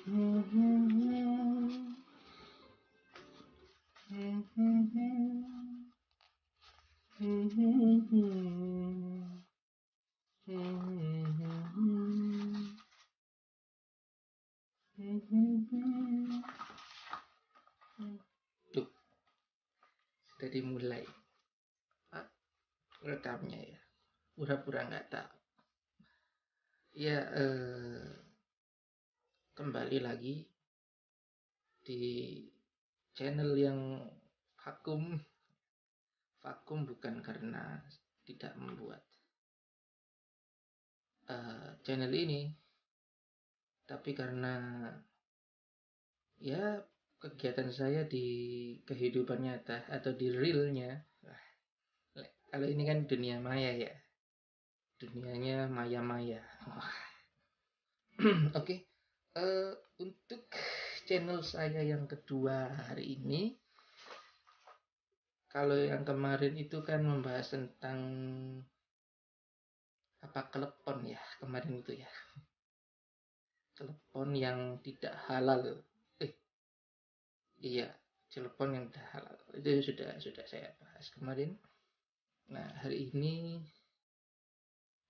Tuh, sudah dimulai rekamnya ya. Pura-pura nggak tahu. Ya, kembali lagi di channel yang vakum bukan karena tidak membuat channel ini, tapi karena ya kegiatan saya di kehidupan nyata atau di realnya. Kalau ini kan dunia maya ya, dunianya maya-maya. Oke. Untuk channel saya yang kedua hari ini, kalau yang kemarin itu kan membahas tentang klepon ya, kemarin itu ya, telepon yang tidak halal. Iya, telepon yang tidak halal itu sudah saya bahas kemarin. Nah, hari ini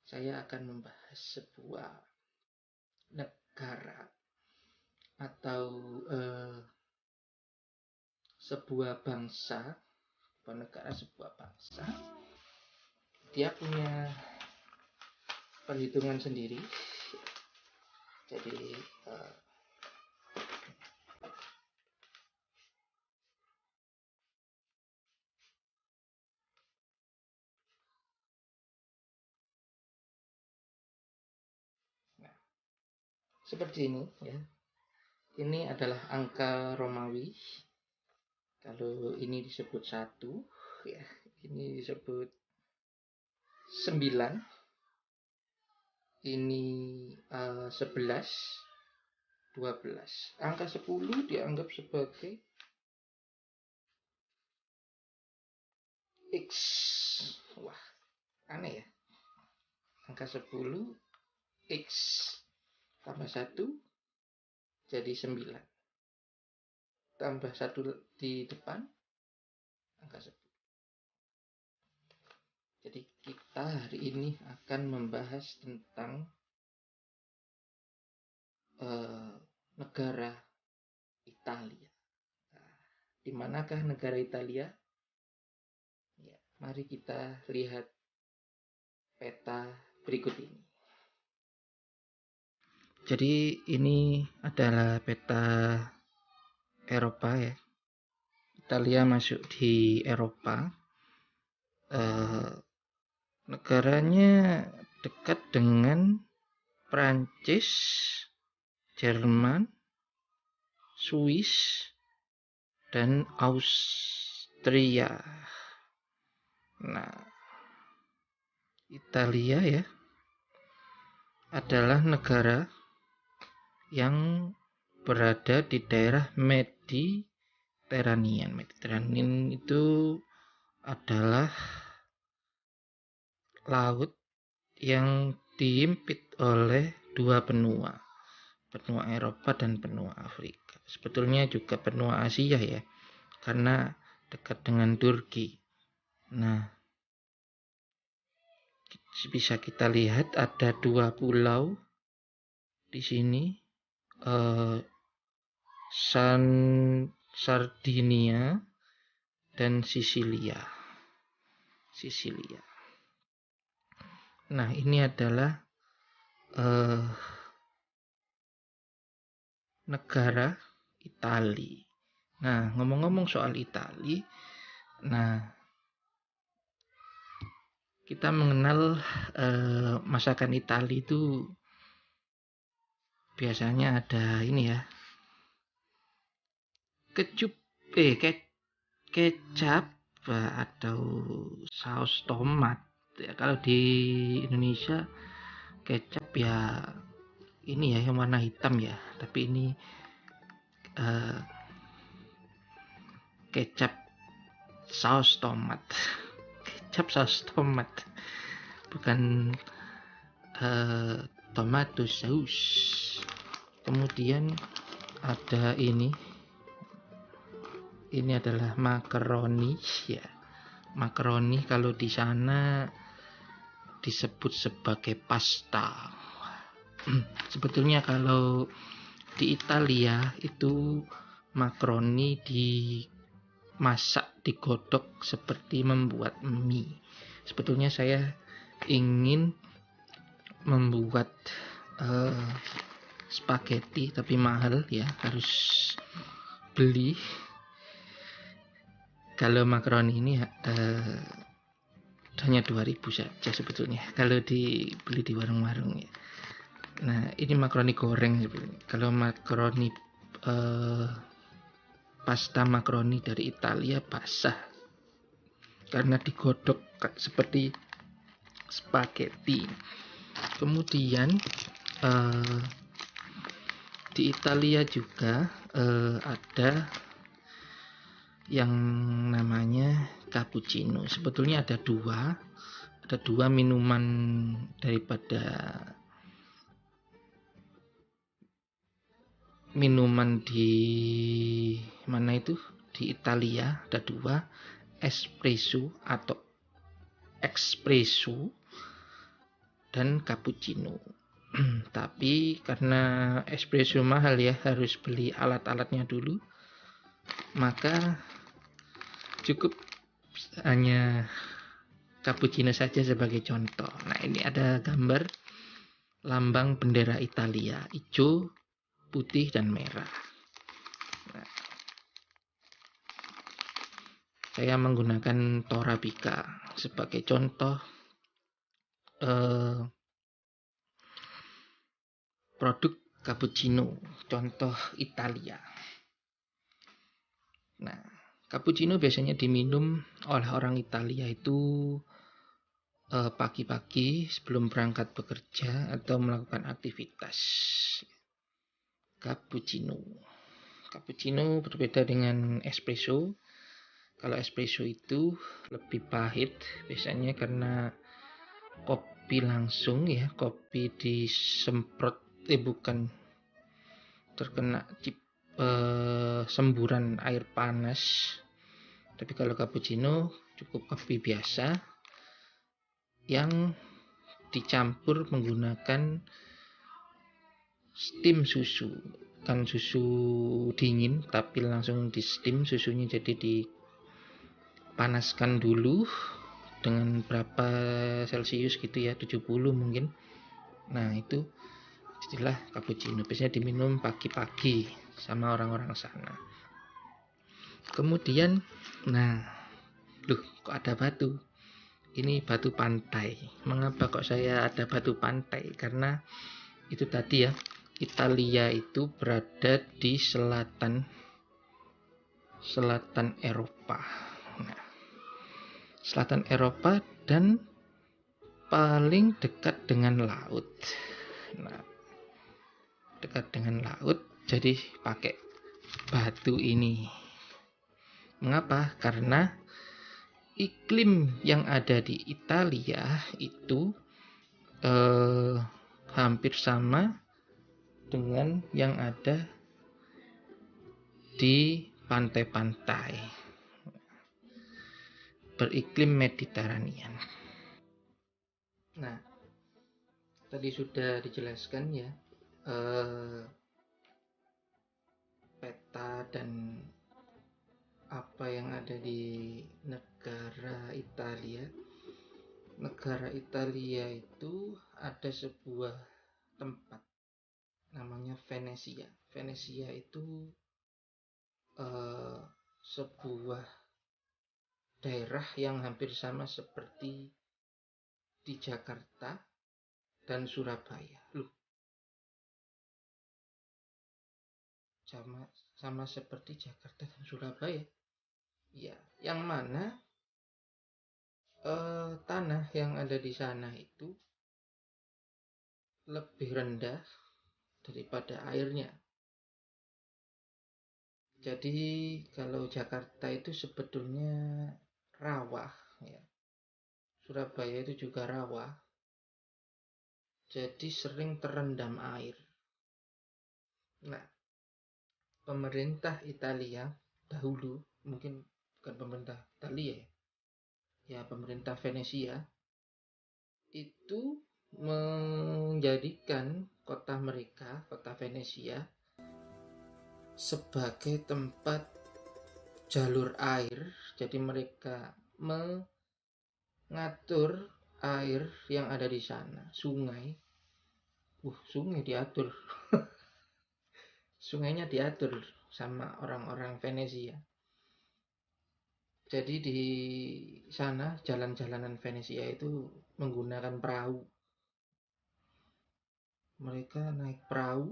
saya akan membahas sebuah negara atau sebuah bangsa, sebuah bangsa. Dia punya perhitungan sendiri. Jadi seperti ini ya. Ini adalah angka Romawi. Kalau ini disebut 1 ya, ini disebut 9, ini 11, 12. Angka 10 dianggap sebagai X. Wah, aneh ya. Angka 10 X tambah 1 jadi 9. Tambah 1 di depan angka 10. Jadi kita hari ini akan membahas tentang negara Italia. Nah, di manakah negara Italia? Ya, mari kita lihat peta berikut ini. Jadi ini adalah peta Eropa ya. Italia masuk di Eropa. Negaranya dekat dengan Prancis, Jerman, Swiss, dan Austria. Nah, Italia ya adalah negara yang berada di daerah Mediterranean. Mediterranean itu adalah laut yang dihimpit oleh dua benua Eropa dan benua Afrika. Sebetulnya juga benua Asia ya, karena dekat dengan Turki. Nah, bisa kita lihat ada 2 pulau di sini, Sardinia dan Sisilia. Nah, ini adalah negara Italia. Nah, ngomong-ngomong soal Italia, nah kita mengenal masakan Italia itu biasanya ada ini ya, kecap atau saus tomat ya. Kalau di Indonesia kecap ya ini ya yang warna hitam ya, tapi ini kecap saus tomat. Kecap saus tomat, bukan tomato saus. Kemudian ada ini adalah makaroni ya. Makaroni kalau di sana disebut sebagai pasta. Sebetulnya kalau di Italia itu makaroni dimasak, digodok seperti membuat mie. Sebetulnya saya ingin membuat spaghetti, tapi mahal ya, harus beli. Kalau makaroni ini hanya 2.000 saja sebetulnya kalau dibeli di warung-warung ya. Nah, ini makaroni goreng sebetulnya. Kalau makaroni pasta makaroni dari Italia basah karena digodok seperti spaghetti. Kemudian di Italia juga ada yang namanya cappuccino. Sebetulnya ada dua minuman daripada minuman di mana itu di Italia ada dua, espresso atau espresso dan cappuccino. Tapi karena espresso mahal ya, harus beli alat-alatnya dulu, maka cukup hanya cappuccino saja sebagai contoh. Nah, ini ada gambar lambang bendera Italia, hijau, putih, dan merah. Nah, saya menggunakan Torabika sebagai contoh produk cappuccino, contoh Italia. Nah, cappuccino biasanya diminum oleh orang Italia itu pagi-pagi sebelum berangkat bekerja atau melakukan aktivitas. Cappuccino berbeda dengan espresso. Kalau espresso itu lebih pahit biasanya karena kopi langsung ya, kopi disemprot bukan terkena semburan air panas. Tapi kalau cappuccino cukup kopi biasa yang dicampur menggunakan steam susu, kan susu dingin tapi langsung di steam susunya, jadi dipanaskan dulu dengan berapa celcius gitu ya, 70 mungkin. Nah, itu jadilah cappuccino. Biasanya diminum pagi-pagi sama orang-orang sana. Kemudian, kok ada batu? Ini batu pantai. Mengapa kok saya ada batu pantai? Karena itu tadi ya, Italia itu berada di selatan Eropa. Nah, selatan Eropa dan paling dekat dengan laut. Nah, dekat dengan laut, jadi pakai batu ini. Mengapa? Karena iklim yang ada di Italia itu hampir sama dengan yang ada di pantai-pantai beriklim Mediterranean. Nah, tadi sudah dijelaskan ya peta dan apa yang ada di negara Italia. Negara Italia itu ada sebuah tempat namanya Venesia. Venesia itu sebuah daerah yang hampir sama seperti di Jakarta dan Surabaya. Sama seperti Jakarta dan Surabaya. Ya, yang mana tanah yang ada di sana itu lebih rendah daripada airnya. Jadi kalau Jakarta itu sebetulnya rawa ya. Surabaya itu juga rawa. Jadi sering terendam air. Nah, pemerintah Italia dahulu, mungkin bukan pemerintah Italia ya, pemerintah Venesia itu menjadikan kota mereka, kota Venesia, sebagai tempat jalur air. Jadi mereka mengatur air yang ada di sana, sungai. Sungai diatur. Sungainya diatur sama orang-orang Venesia. Jadi di sana jalan-jalanan Venesia itu menggunakan perahu. Mereka naik perahu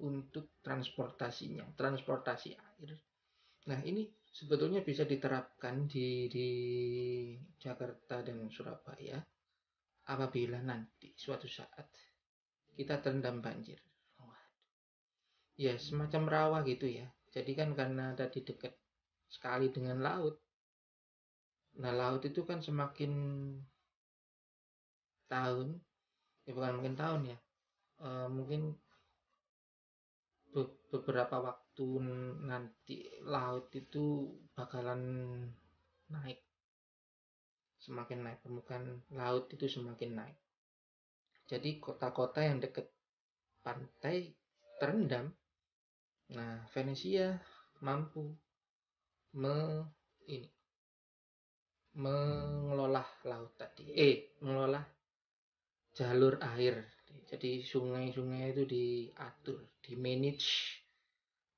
untuk transportasi air. Nah, ini sebetulnya bisa diterapkan di Jakarta dan Surabaya apabila nanti suatu saat kita terendam banjir. Ya, semacam rawa gitu ya. Jadi kan karena tadi dekat sekali dengan laut. Nah, laut itu kan semakin tahun, ya bukan mungkin tahun ya, mungkin beberapa waktu nanti laut itu bakalan naik, semakin naik, permukaan laut itu semakin naik. Jadi kota-kota yang dekat pantai terendam. Nah, Venesia mampu mengelola laut tadi, mengelola jalur air. Jadi sungai-sungai itu diatur, di manage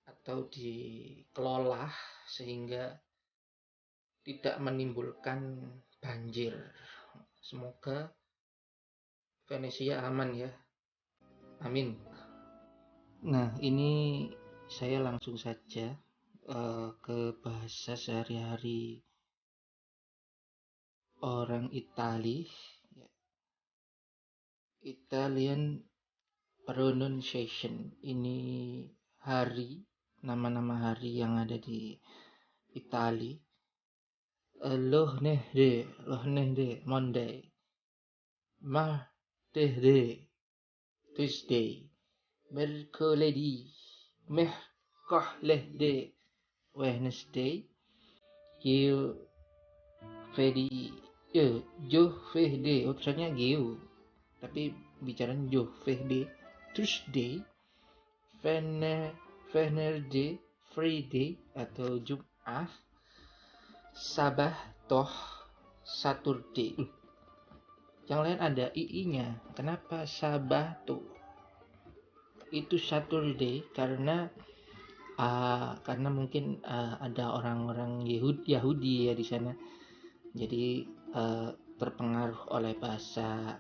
atau dikelola sehingga tidak menimbulkan banjir. Semoga Venesia aman ya. Amin. Nah, ini saya langsung saja ke bahasa sehari-hari orang Itali. Italian pronunciation. Ini hari, nama-nama hari yang ada di Itali. Lunedì, Monday, martedì, Tuesday, mercoledì, mercoledì, Wednesday, giovedì, tulisannya geo, tapi bicaranya giovedì, Tuesday, Venerdì, Friday atau Jumat, Sabatoh, Saturday. Yang lain ada ii-nya. Kenapa Sabato? Itu Saturday karena mungkin ada orang-orang Yahudi ya di sana. Jadi terpengaruh oleh bahasa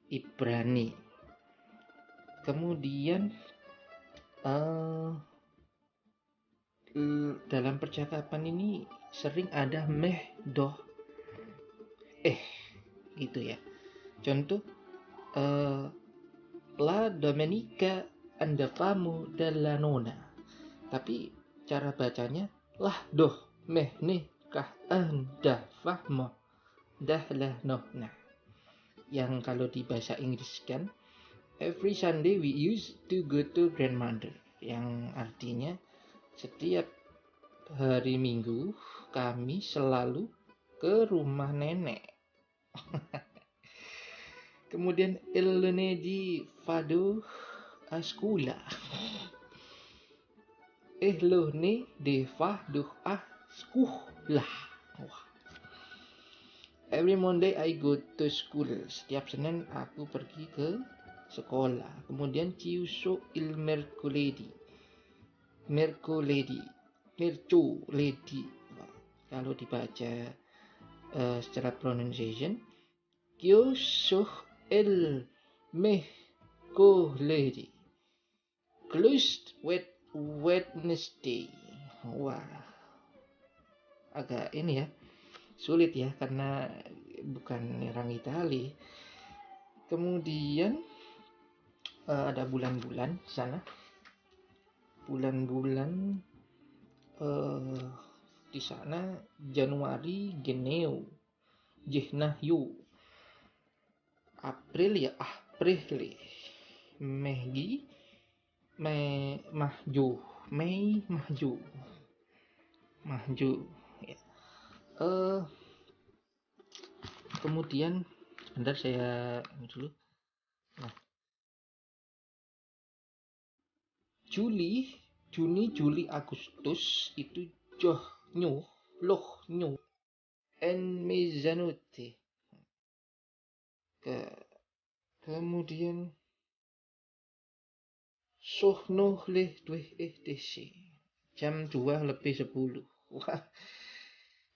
Ibrani. Kemudian dalam percakapan ini sering ada doh, gitu ya. Contoh, La Domenica andavamo dalla nonna. Tapi cara bacanya lah doh nikah andavamo dalla nonna. Yang kalau di bahasa Inggris kan, every Sunday we used to go to grandmother. Yang artinya setiap hari Minggu kami selalu ke rumah nenek. Kemudian il lunedì vado a scuola. Il lunedì vado a scuola. Every Monday I go to school. Setiap Senin aku pergi ke sekolah. Kemudian ciuso il mercoledì. Mercoledì. Kalau dibaca secara pronunciation, ciuso il mercoledì. Closed with Wednesday. Wah, agak ini ya, sulit ya karena bukan orang Itali. Kemudian ada bulan-bulan di sana. Bulan-bulan di sana Januari Geneo, Gennaio, April ya Aprili, Maju, Mei maju, ya. Eh, Kemudian sebentar saya ini dulu. Nah, Juni, Juli, Agustus itu Joh Nyu, Loh Nyu, En Mizanuti. Kemudian Sohno leh Dweh desi jam 2:10. Wah,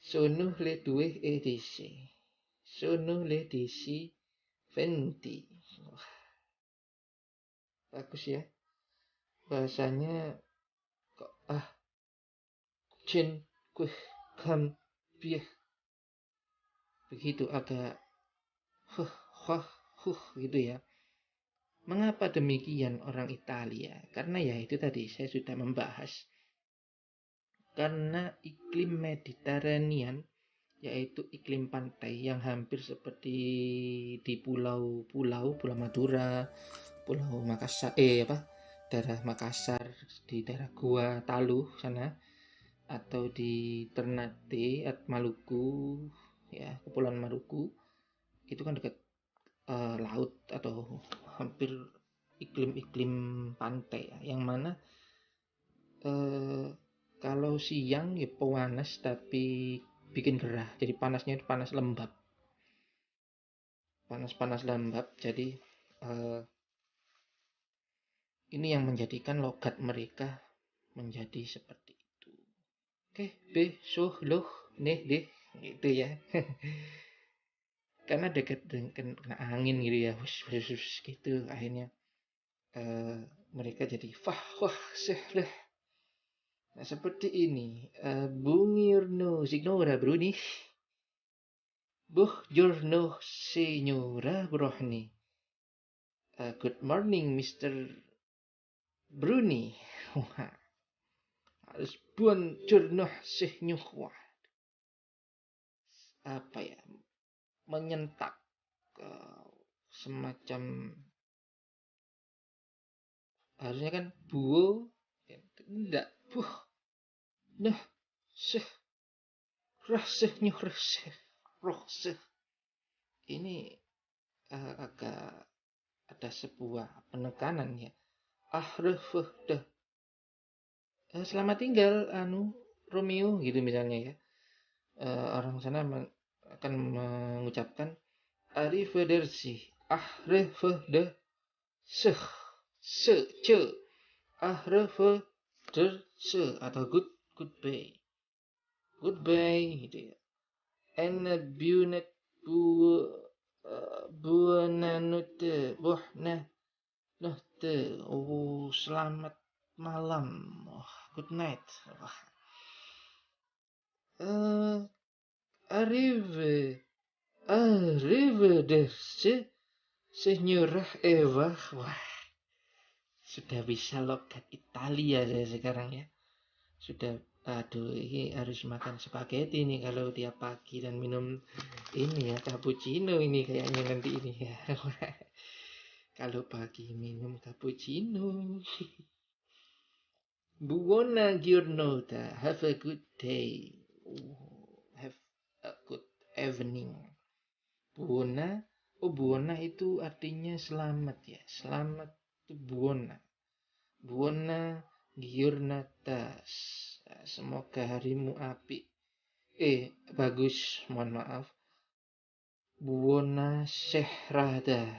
Sono leh Dweh desi. Sono leh desi Venti. Wah, bagus ya. Bahasanya kok Chen Kueh Kam Bieh. Begitu agak gitu ya. Mengapa demikian orang Italia? Karena ya itu tadi saya sudah membahas. Karena iklim Mediterranean, yaitu iklim pantai yang hampir seperti di pulau Madura, Pulau Makassar, daerah Makassar, di daerah Gua Talu sana, atau di Ternate, Maluku, ya Kepulauan Maluku, itu kan dekat laut atau hampir iklim-iklim pantai ya, yang mana kalau siang ya panas tapi bikin gerah, jadi panasnya itu panas lembab, jadi ini yang menjadikan logat mereka menjadi seperti itu. Oke, besok loh nih deh gitu ya. Karena dekat dengan kena angin gitu ya, gitu akhirnya mereka jadi wah sehleh. Nah, seperti ini. Bungirno signora Bruni. Buongiorno signora Bruni. Good morning Mr. Bruni. Wah, harus buongiorno signora. Apa ya? Menyentak semacam, harusnya kan buo, tidak nah seh raseh raseh ini agak ada sebuah penekanan ya. Dah selamat tinggal Romeo gitu misalnya ya. Orang sana akan mengucapkan arrivederci, arrivederci, ce, arrivederci atau goodbye gitu ya. And buonet buonanotte, selamat malam, good night. Arrivederci, Signora Eva. Wah, sudah bisa logat Italia saya sekarang ya. Sudah, aduh, ini harus makan spaghetti nih kalau tiap pagi dan minum ini ya cappuccino ini kayaknya nanti ini ya. Kalau pagi minum cappuccino. Buona giornata, have a good day, have a good evening. Buona itu artinya selamat ya, selamat itu buona giornata, semoga harimu apik, bagus, mohon maaf, buona serata,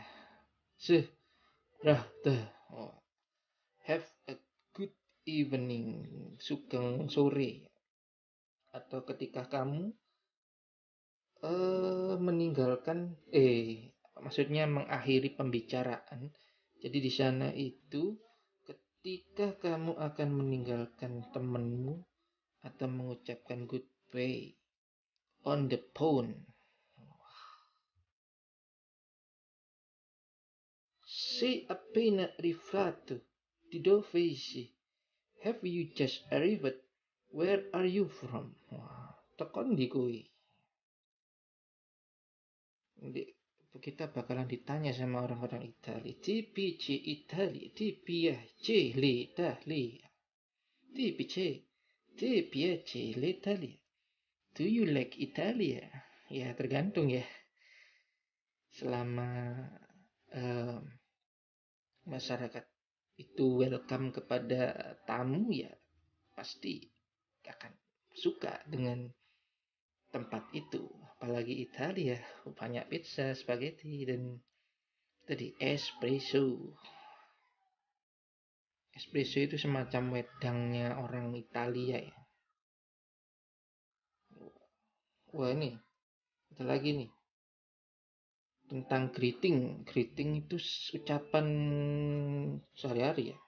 have a good evening, sugeng sore, atau ketika kamu meninggalkan maksudnya mengakhiri pembicaraan. Jadi di sana itu ketika kamu akan meninggalkan temanmu atau mengucapkan goodbye on the phone. Sei appena arrivato di dove sei? Have you just arrived? Where are you from? Wah, tekon di kui. kita bakalan ditanya sama orang-orang Italia. TPC Italia, TPC l'Italia, TPC, TPC l'Italia. Do you like Italia? Ya tergantung ya. Selama masyarakat itu welcome kepada tamu, ya pasti akan suka dengan tempat itu. Apalagi Italia, banyak pizza, spaghetti, dan tadi espresso. Espresso itu semacam wedangnya orang Italia ya. Wah, ini ada lagi nih tentang greeting. Greeting itu ucapan sehari-hari ya.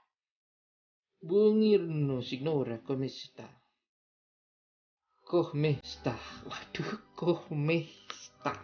Buongiorno signora, come sta? Come sta? Waduh, come sta?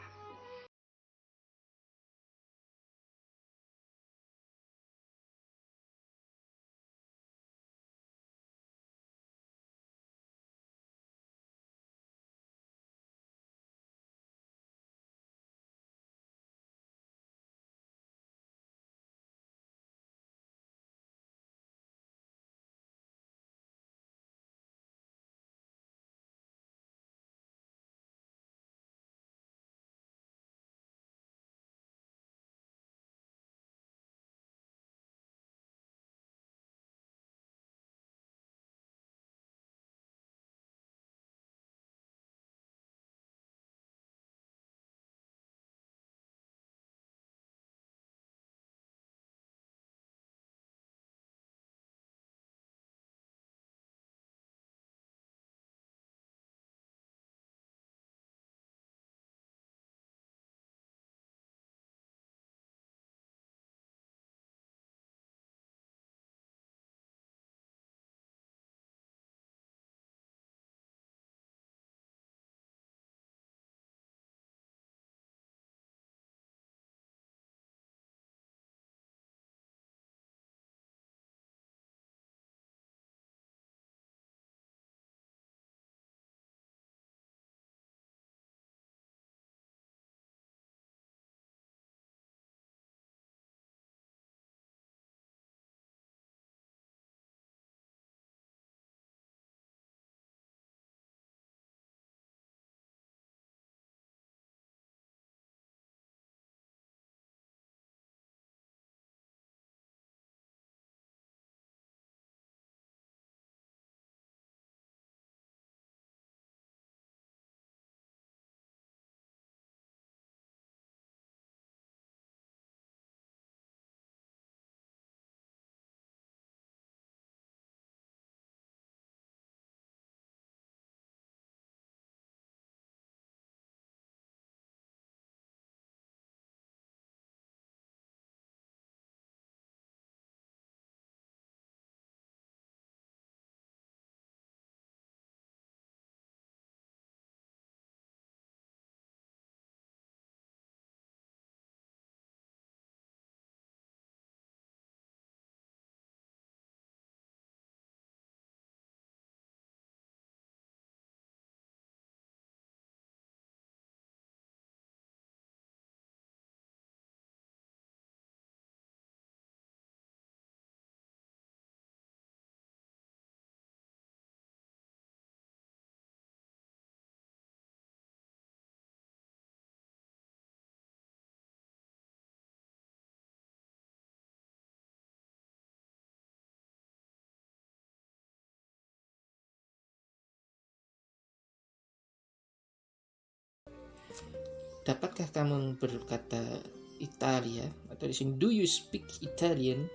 Dapatkah kamu berkata Italia? Atau di sini, do you speak Italian?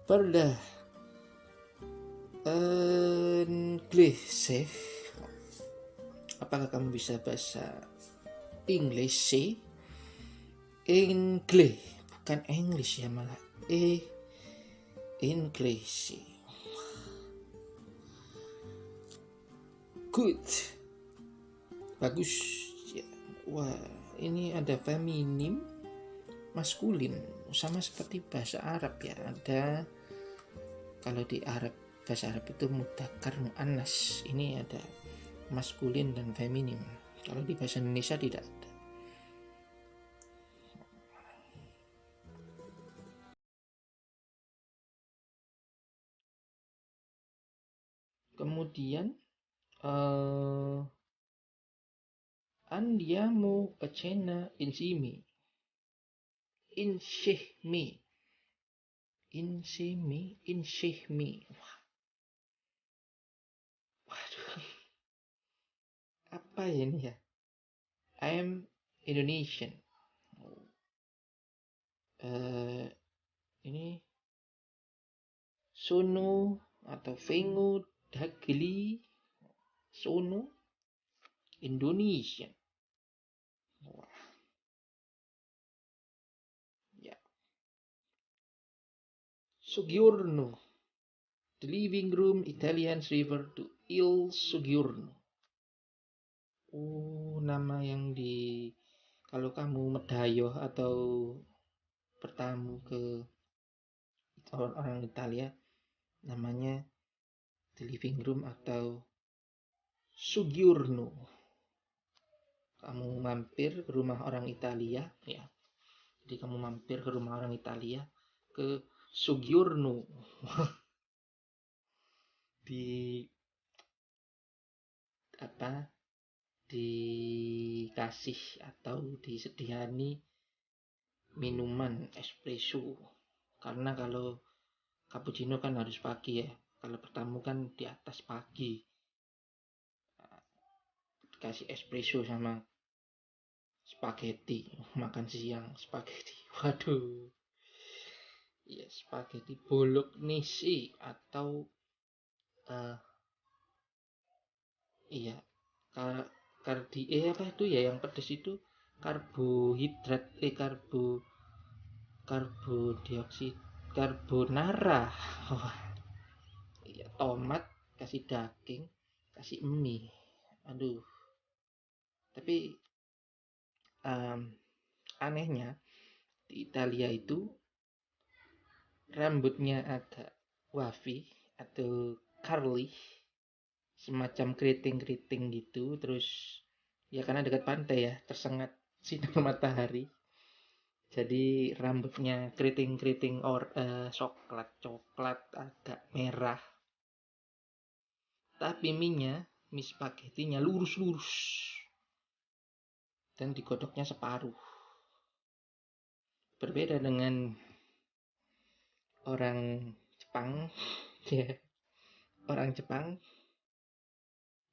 Parla inglese? Apakah kamu bisa bahasa Inggris? English, bukan English ya, malah English. Good, bagus ya. Wah, ini ada feminim, maskulin, sama seperti bahasa Arab ya. Ada, kalau di Arab, bahasa Arab itu mudzakkar muannas, ini ada maskulin dan feminim. Kalau di bahasa Indonesia tidak ada. Kemudian andiamo a cena insieme. Insieme. Waduh, apa ya ini ya? I am Indonesian. Ini sono atau vengo dagli sono Indonesian. Wah, ya. Soggiorno, the living room Italians refer to Il Soggiorno. Oh, nama yang kalau kamu medayoh atau bertamu ke orang Italia, namanya the living room atau Soggiorno. Kamu mampir ke rumah orang Italia, ya. Jadi kamu mampir ke rumah orang Italia ke Soggiorno. di dikasih atau disediani minuman espresso, karena kalau cappuccino kan harus pagi ya, kalau bertamu kan di atas pagi. Dikasih espresso sama spaghetti, makan siang spaghetti. Waduh, ya spaghetti bolognese atau iya apa itu ya yang pedas itu, karbohidrat karbodioksid karbonara. Wah, iya, tomat kasih daging kasih mie. Aduh, tapi anehnya di Italia itu rambutnya agak wavy atau curly, semacam keriting-keriting gitu. Terus ya karena dekat pantai ya, tersengat sinar matahari, jadi rambutnya keriting-keriting coklat agak merah. Tapi mie spaghettinya lurus-lurus dan digodoknya separuh. Berbeda dengan orang Jepang, ya. Orang Jepang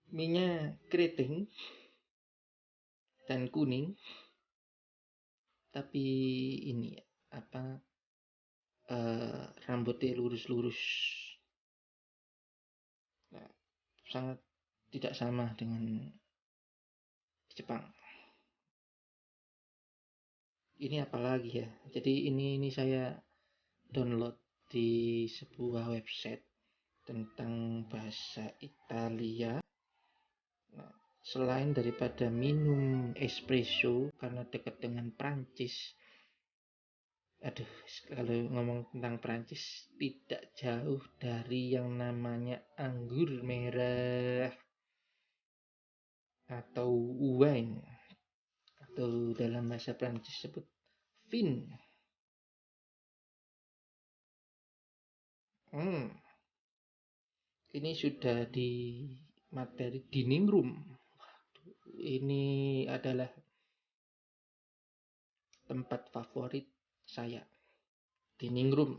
mie-nya keriting dan kuning, tapi ini rambutnya lurus-lurus. Nah, sangat tidak sama dengan Jepang. Ini apalagi ya? Jadi ini saya download di sebuah website tentang bahasa Italia. Nah, selain daripada minum espresso karena dekat dengan Prancis, kalau ngomong tentang Prancis tidak jauh dari yang namanya anggur merah atau wine, atau dalam bahasa Prancis sebut vin. Ini sudah di materi dining room. Ini adalah tempat favorit saya, dining room.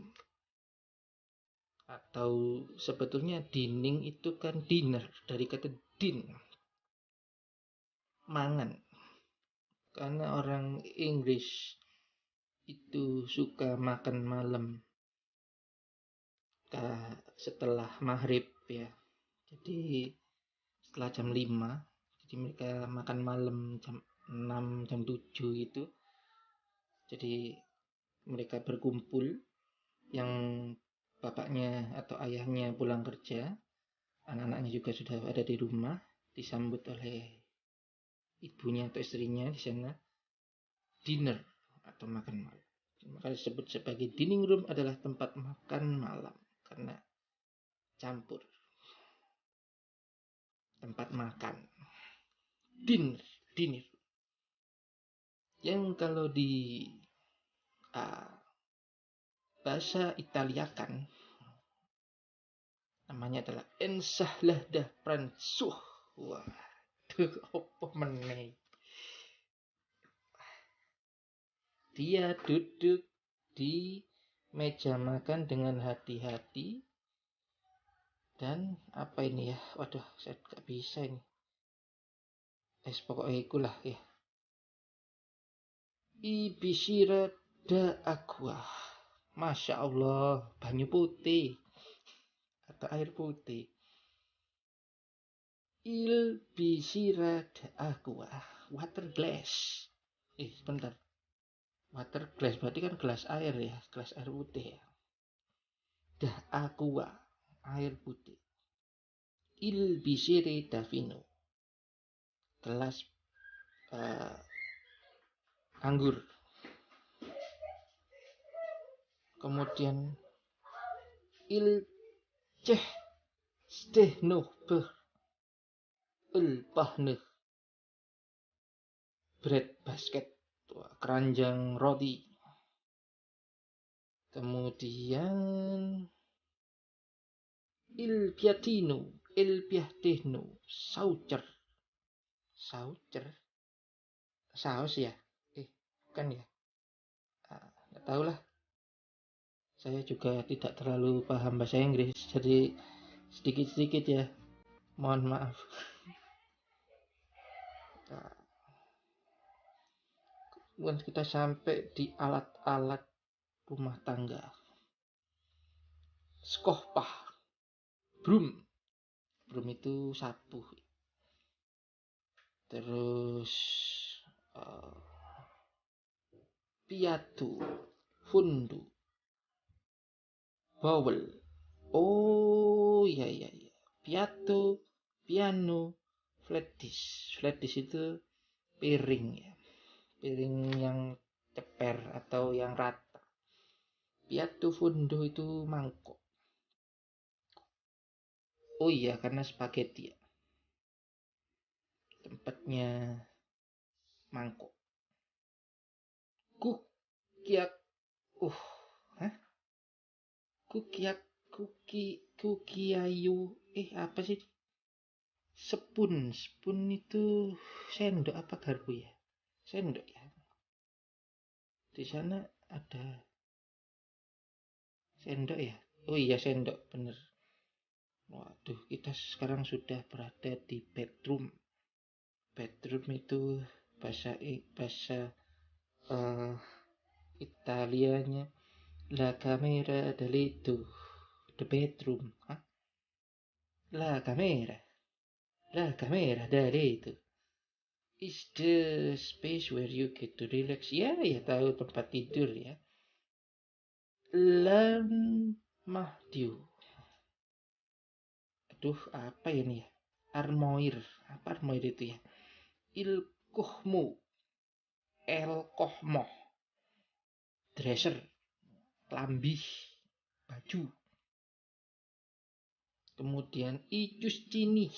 Atau sebetulnya dining itu kan dinner, dari kata din, mangan. Karena orang Inggris itu suka makan malam setelah maghrib ya. Jadi setelah jam 5, jadi mereka makan malam jam 6, jam 7 gitu. Jadi mereka berkumpul, yang bapaknya atau ayahnya pulang kerja, anak-anaknya juga sudah ada di rumah, disambut oleh ibunya atau istrinya di sana, dinner atau makan malam. Maka disebut sebagai dining room adalah tempat makan malam karena campur tempat makan. Dinner yang kalau di bahasa Italia kan namanya namanya adalah Ensahlada Pransuh. Wah, apa meneh. Dia duduk di meja makan dengan hati-hati. Dan apa ini ya? Waduh, saya gak bisa ini. Pokoknya ikulah ya. Ibisira da aqua. Masya Allah, banyu putih atau air putih. Il bisira da aqua. Water glass. Sebentar. Water glass berarti kan gelas air ya, gelas air putih ya. Da aqua, air putih. Il bisire da vino. Gelas anggur. Kemudian il ceh stehnuh ber bahne bread basket, keranjang roti. Kemudian il piatino saucer saus ya, bukan ya, nggak tahu lah, saya juga tidak terlalu paham bahasa Inggris, jadi sedikit-sedikit ya, mohon maaf. Kemudian kita sampai di alat-alat rumah tangga. Skohpah, broom itu sapu. Terus piatu, fundu, bowel. Oh iya. Piatu, piano, flat dish. Flat dish itu piring ya. Piring yang ceper atau yang rata. Piatu, fundu itu mangkok. Oh iya, karena spaghetti ya. Tempatnya mangkok. Kukiak. Kukiayu. Apa sih? Spoon itu sendok apa garpu ya? Sendok ya. Di sana ada sendok ya? Oh iya, sendok, bener. Waduh, kita sekarang sudah berada di bedroom. Bedroom itu bahasa Italianya la camera da letto, the bedroom. La camera da letto is the space where you get to relax. Ya tahu, tempat tidur ya. Mahdiu. Aduh, apa ini ya? Armoir. Apa armoir itu ya? Il kohmo. El kohmo. Dresser. Lambi. Baju. Kemudian Icustini.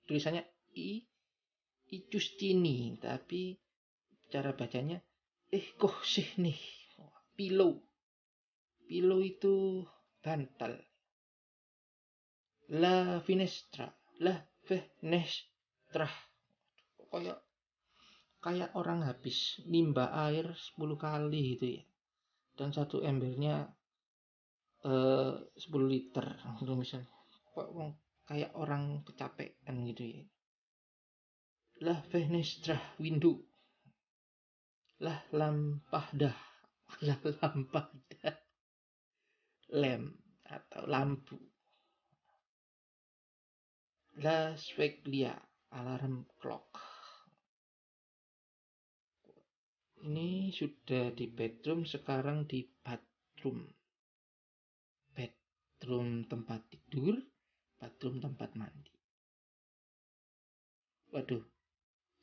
Tulisannya Icustini, tapi cara bacanya kok sih nih. Pillow itu bantal. La finestra. Kayak orang habis nimba air 10 kali gitu ya. Dan satu embernya 10 liter gitu misalnya. Kayak orang kecapean gitu ya. La finestra, window. Lah lampada. Lem atau lampu. La sveglia, alarm clock. Ini sudah di bedroom, sekarang di bathroom. Bedroom tempat tidur, bathroom tempat mandi. Waduh,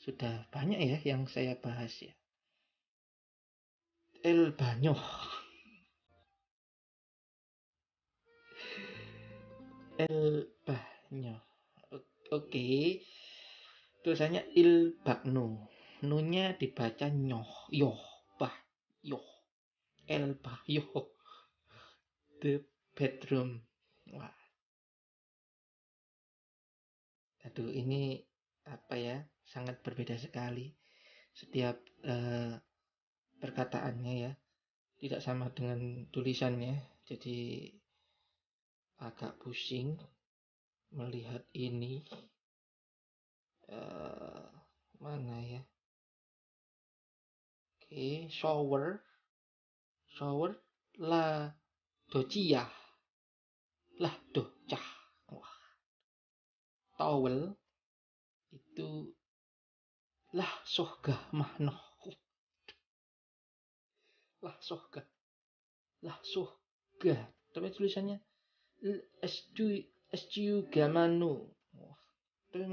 sudah banyak ya yang saya bahas ya. El baño. El baño. Oke. Tulisannya il bagno. Nunya dibaca nyoh. Yoh. Bah. Yoh. El baño. The bedroom. Wah. Aduh, ini apa ya? Sangat berbeda sekali setiap perkataannya ya. Tidak sama dengan tulisannya. Jadi agak pusing melihat ini. Mana ya? Oke, shower la doccia lah docah. Wah, towel itu lah sohgah mahnoh. Lah sohgah, lah sohgah. Tapi tulisannya SQ gamanu. Wah, tapi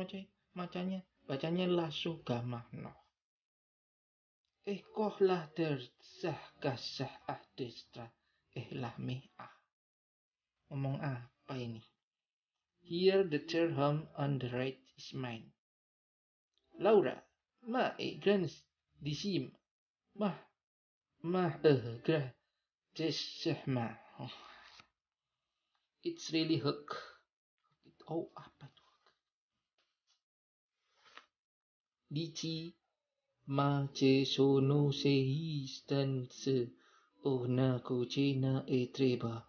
bacanya lah sohgah mahnoh. Koh lah der sah kasah destra. Lah meh ah. Ngomong apa ini? Here the third home on the right is mine. Laura, ma grans disim. Mah gra desahma. It's really hook. Oh, apa itu? Dici ma ce sono sei stanze. Oh na cucina e treba.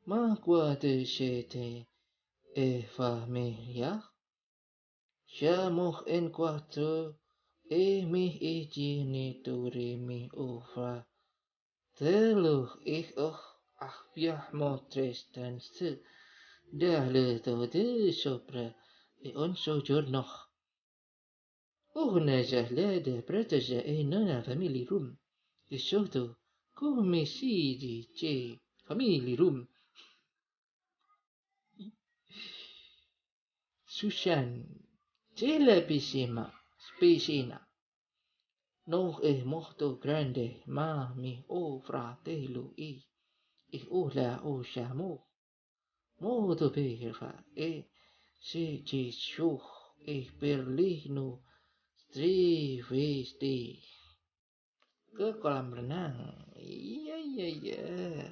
Ma guarda siete e famiglia. Siamo in quattro e mi genitori mi fratello e abbiamo tre stanze dalle 12 sopra e un soggiorno. Una giallata protesa e una family room. Di sotto, come si dice family room? Susan, c'è la piscina. Non è molto grande, ma mio fratello e ora usciamo molto per e se ci sono e Berlino Strivesti ke kolam renang. Iya.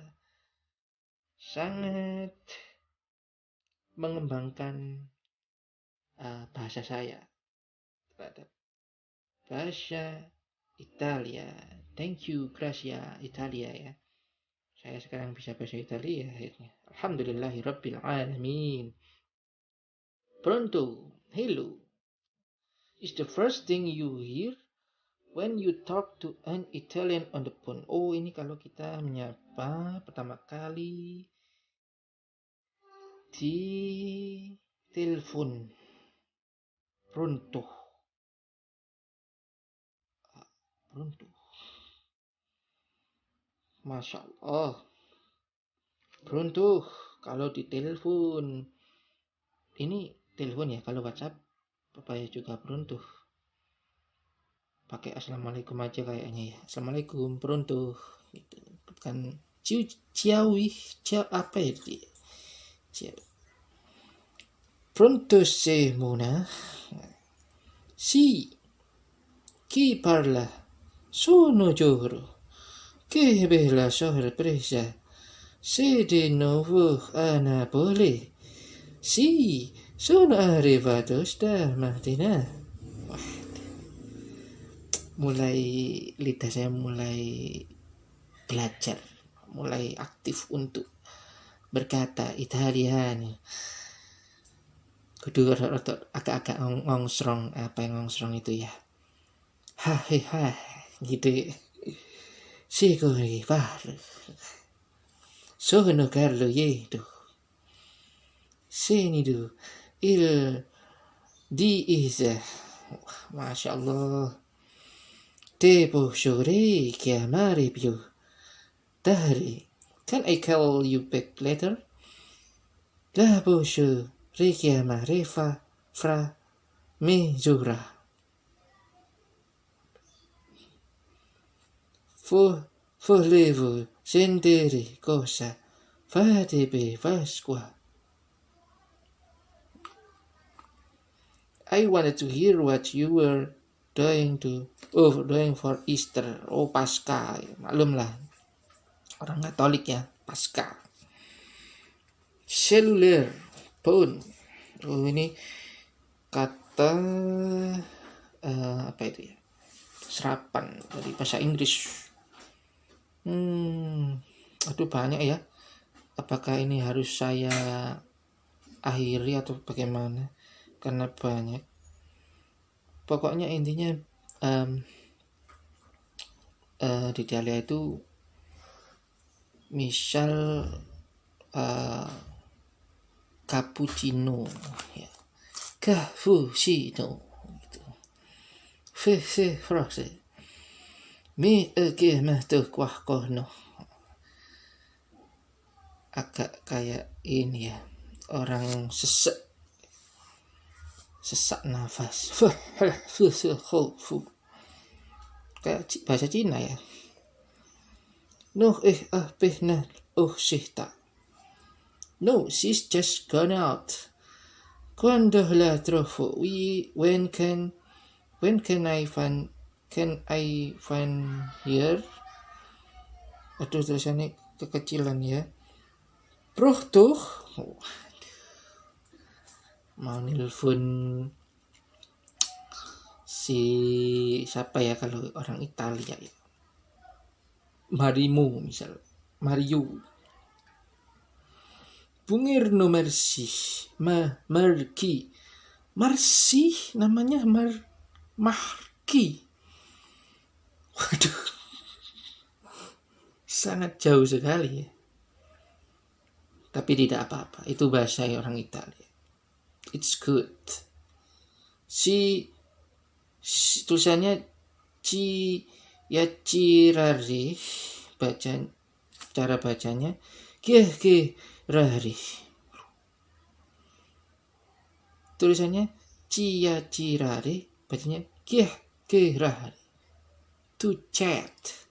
Sangat mengembangkan bahasa saya terhadap bahasa Italia. Thank you, Gracia Italia ya. Saya sekarang bisa bahasa Italia akhirnya. Alhamdulillahirabbil alamin. Pronto, hello. Is the first thing you hear when you talk to an Italian on the phone. Oh, ini kalau kita menyapa pertama kali di telepon. Pronto. Masya Allah. Pronto. Kalau di telepon. Ini telepon ya. Kalau WhatsApp Papaya juga pronto. Pakai assalamualaikum aja kayaknya ya. Assalamualaikum pronto. Gitu. Bukan ciao apa ya dia? Pronto Mona. Sì. Chi parla? Sono Gioro. Che bella sorpresa. Sei di nuovo a Napoli? Sì, sono arrivato stamattina. Wah, lidah saya mulai belajar, mulai aktif untuk berkata Italian. Kudu agak-agak ngongsrong, apa yang ngongsrong itu ya. Hai, gitu. Sicuri parlo. Sono Carlo Ieto. Senidu il Diisa. Masya Allah. Te posso richiamare più tardi. Can I call you back later? La posso richiamare fra mezz'ora. Volevo sentire cosa fate per Pasqua. I wanted to hear what you were doing for Easter. Oh, Pasca. Maklum lah. Orang Katolik ya, Pasca. Cellular phone. Oh, ini kata apa itu ya, serapan dari bahasa Inggris. Aduh banyak ya, apakah ini harus saya akhiri atau bagaimana, karena banyak. Pokoknya intinya di Italia itu misal cappuccino ya, cappuccino gitu. Frase mi mah tuh kuah kono, agak kayak ini ya, orang sesak nafas, kayak bahasa Cina ya. No nah sihta. No, she's just gone out. Quando la trovo? When can I find here? Aduh, tulisannya kekecilan ya. Pronto? Mau nelfon si siapa ya kalau orang Italia ya? Mario. Bungir no merci. Marci namanya Marki. Waduh. Sangat jauh sekali ya. Tapi tidak apa-apa. Itu bahasa orang Italia. It's good. Tulisannya Cirari, cara bacanya Rari. Tulisannya Cirari, bacanya Rari. To chat,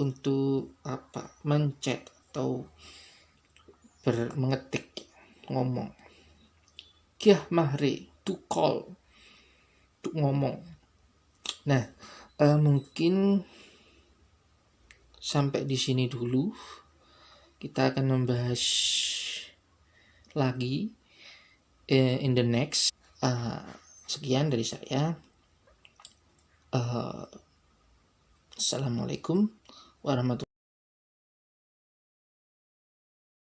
untuk apa? Menchat atau mengetik, ngomong. Mahri, to call, untuk ngomong. Nah, mungkin sampai di sini dulu. Kita akan membahas lagi in the next. Sekian dari saya. Assalamualaikum warahmatullahi wabarakatuh.